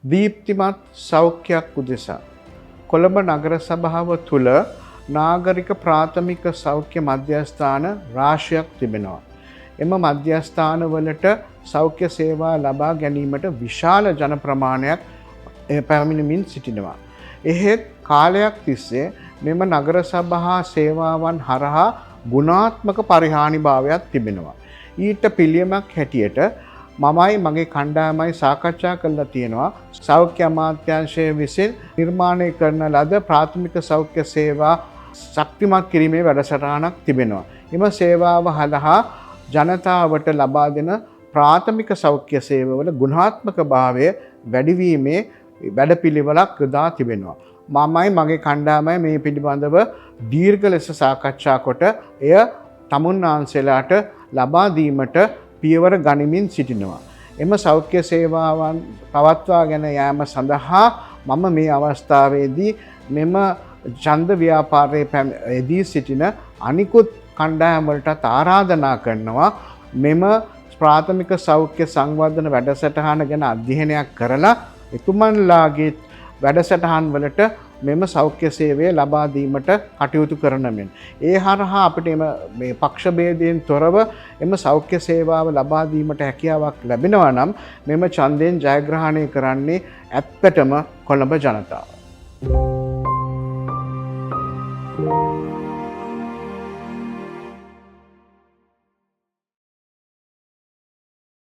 දීප්තිමත් සෞඛ්‍යයක් උදෙසා කොළඹ නගර සභාව තුළ නාගරික ප්‍රාථමික සෞඛ්‍ය මධ්‍යස්ථාන රාශියක් තිබෙනවා. එම මධ්‍යස්ථානවලට සෞඛ්‍ය සේවා ලබා ගැනීමට විශාල ජන ප්‍රමාණයක් පැමිණෙමින් සිටිනවා. එහෙත් කාලයක් තිස්සේ මෙම නගර සභා සේවාවන් හරහා ගුණාත්මක පරිහානිභාවයක් තිබෙනවා. ඊට පිළියමක් හැටියට මමයි මගේ කණ්ඩායමයි සාකච්ඡා කරලා තියෙනවා සෞඛ්‍ය අමාත්‍යාංශය විසින් නිර්මාණය කරන ලද ප්‍රාථමික සෞඛ්‍ය සේවා ශක්තිමත් කිරීමේ වැඩසටහනක් තිබෙනවා. එම සේවාව හරහා ජනතාවට ලබා දෙන ප්‍රාථමික සෞඛ්‍ය සේවවල ගුණාත්මක භාවය වැඩිවීමේ වැඩපිළිවෙලක් යොදා තිබෙනවා. මමයි මගේ කණ්ඩායමයි මේ පිළිබඳව දීර්ඝ ලෙස සාකච්ඡා කොට එය තමුන්නාන්සේලාට ලබා දීමට පියවර ගනිමින් සිටිනවා. එම සෞඛ්‍ය සේවාවන් පවත්වාගෙන යාම සඳහා මම මේ අවස්ථාවේදී මෙම ඡන්ද ව්‍යාපාරයේ යෙදී සිටින අනිකුත් කණ්ඩායම් වලටත් ආරාධනා කරනවා මෙම ප්‍රාථමික සෞඛ්‍ය සංවර්ධන වැඩසටහන ගැන අධ්‍යයනයක් කරලා එතුමන්ලාගේ වැඩසටහන් වලට මෙම සෞඛ්‍ය සේවය ලබා දීමට කටයුතු කරන මෙන් ඒ හරහා අපිට මේ පක්ෂ ભેදයෙන් තොරව එම සෞඛ්‍ය සේවාව ලබා දීමට හැකියාවක් ලැබෙනවා නම් මෙම ඡන්දයෙන් ජයග්‍රහණය කරන්නේ ඇත්තටම කොළඹ ජනතාව.